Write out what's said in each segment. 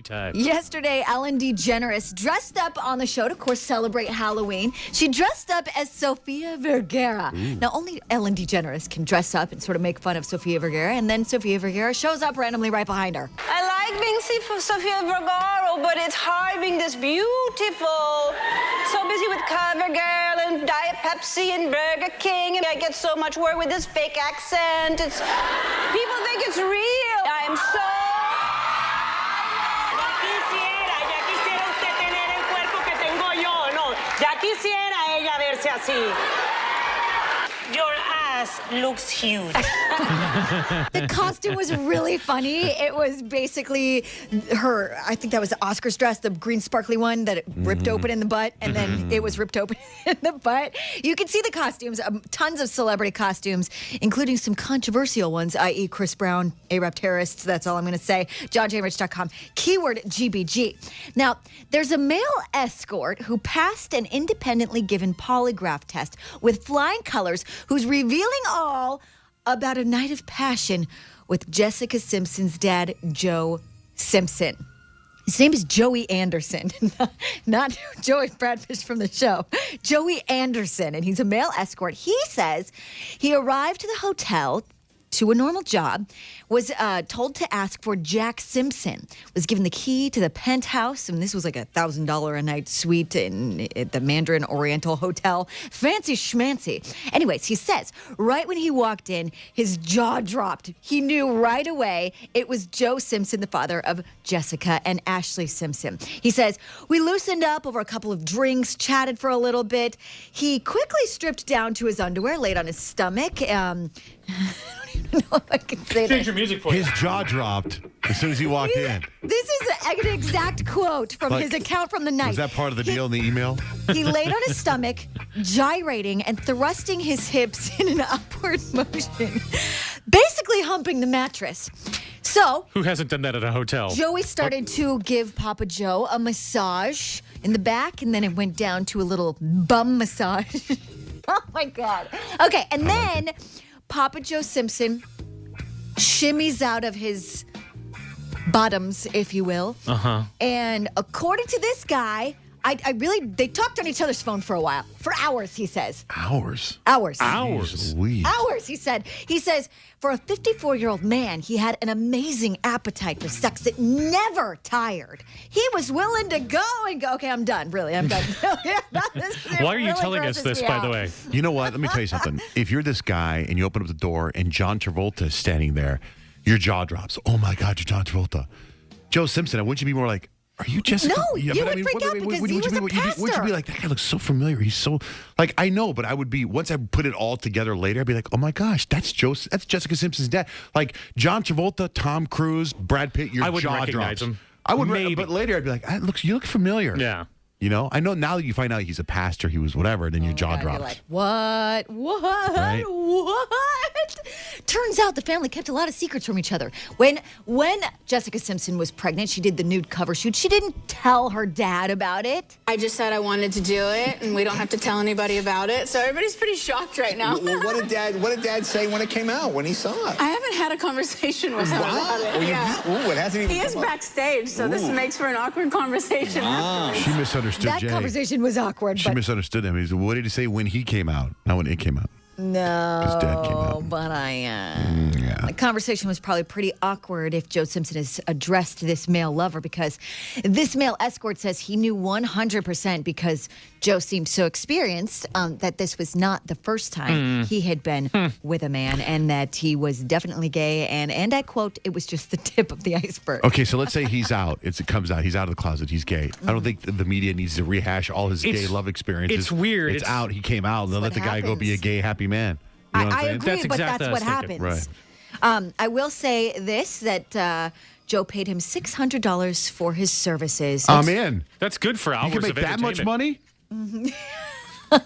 Time. Yesterday, Ellen DeGeneres dressed up on the show to, of course, celebrate Halloween. She dressed up as Sofia Vergara. Now, only Ellen DeGeneres can dress up and sort of make fun of Sofia Vergara, and then Sofia Vergara shows up randomly right behind her. I like being Sofia Vergara, but it's hard being this beautiful. So busy with CoverGirl and Diet Pepsi and Burger King, and I get so much work with this fake accent. People think it's real. I'm so... Ya quisiera ella verse así. Your ass looks huge. The costume was really funny. It was basically her, I think that was the Oscars dress, the green sparkly one that it ripped open in the butt, and then it was ripped open in the butt. You can see the costumes, tons of celebrity costumes, including some controversial ones, i.e. Chris Brown, A-Rap terrorists, that's all I'm going to say. JohnJRich.com, keyword GBG. Now, there's a male escort who passed an independently given polygraph test with flying colors who's revealing all about a night of passion with Jessica Simpson's dad, Joe Simpson. His name is Joey Anderson, not Joey Bradfish from the show. Joey Anderson, and he's a male escort. He says he arrived to the hotel to a normal job, was told to ask for Jack Simpson, was given the key to the penthouse, and this was like $1,000 a night suite at the Mandarin Oriental Hotel. Fancy schmancy. Anyways, he says, right when he walked in, his jaw dropped. He knew right away it was Joe Simpson, the father of Jessica and Ashley Simpson. He says, we loosened up over a couple of drinks, chatted for a little bit. He quickly stripped down to his underwear, laid on his stomach. I don't even know if I can say Change that. your music for you. His jaw dropped as soon as he walked in. This is an exact quote from his account from the night. Was that part of the deal in the email? He laid on his stomach, gyrating and thrusting his hips in an upward motion, basically humping the mattress. So, Who hasn't done that at a hotel? Joey started to give Papa Joe a massage in the back, and then it went down to a little bum massage. Oh, my God. Okay, and then Papa Joe Simpson shimmies out of his bottoms, if you will. Uh-huh. And according to this guy, they talked on each other's phone for a while. For hours, he says. Hours. Hours. Hours. Louise. Hours, he said. He says, for a 54-year-old man, he had an amazing appetite for sex that never tired. He was willing to go and go, okay, I'm done. Really, I'm done. Why are you telling us this, by the way? You know what? Let me tell you something. If you're this guy and you open up the door and John Travolta is standing there, your jaw drops. Oh, my God, you're John Travolta. Joe Simpson, wouldn't you be more like, are you Jessica? No, you would freak out because he was a pastor. Would you be like, that guy looks so familiar? He's so, like, I know, but I would be, once I put it all together later, I'd be like, oh my gosh, that's Jessica Simpson's dad. Like, John Travolta, Tom Cruise, Brad Pitt, your I wouldn't jaw recognize drops. him. I would, Maybe. but later I'd be like, you look familiar. Yeah. You know, I know now that you find out he's a pastor, he was whatever, and then your jaw God, drops. you're like, what? Right? What? Turns out the family kept a lot of secrets from each other. When Jessica Simpson was pregnant, she did the nude cover shoot. She didn't tell her dad about it. I just said I wanted to do it, and we don't have to tell anybody about it. So everybody's pretty shocked right now. Well, what did Dad say when it came out, when he saw it? I haven't had a conversation with him about it. Well, Yeah. it hasn't even He is come up. backstage, so this makes for an awkward conversation. She misunderstood That Jay. conversation was awkward. She but misunderstood him. He said, what did he say when he came out? Not when it came out. No, His dad came out. but Yeah. the conversation was probably pretty awkward if Joe Simpson has addressed this male lover, because this male escort says he knew 100% because Joe seemed so experienced that this was not the first time he had been with a man, and that he was definitely gay, and I quote, it was just the tip of the iceberg. Okay, so let's say he's out. It comes out. He's out of the closet. He's gay. I don't think the media needs to rehash all his gay love experiences. It's weird. It's out. He came out. They'll let the guy go be a happens. gay, happy man. You know what I'm I saying? agree, That's but exactly that's what what I was thinking. happens. I will say this, that Joe paid him $600 for his services. I'm in. That's good for hours You can of make that much entertainment. money?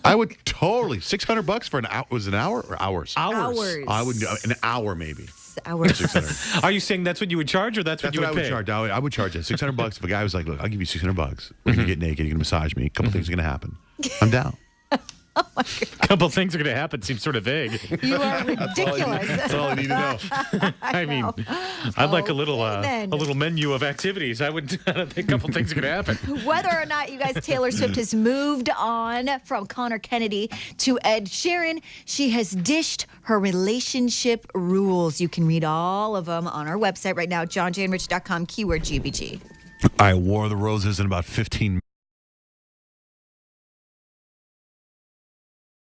I would totally. $600 for an hour. Was it an hour or hours? Hours. I would an hour maybe. Hours. 600. Are you saying that's what you would charge, or that's what That's you what I would would pay? charge. I would charge it. $600 if a guy was like, look, I'll give you $600. We're gonna get naked. You're gonna massage me. A couple things are gonna happen. I'm down. A couple things are going to happen seems sort of vague. You are ridiculous. That's all I need to know. I mean, I'd like a little menu of activities. I would think a couple things are going to happen. Whether or not, you guys, Taylor Swift has moved on from Connor Kennedy to Ed Sheeran, she has dished her relationship rules. You can read all of them on our website right now, johnjandrich.com, keyword GBG. I wore the roses in about 15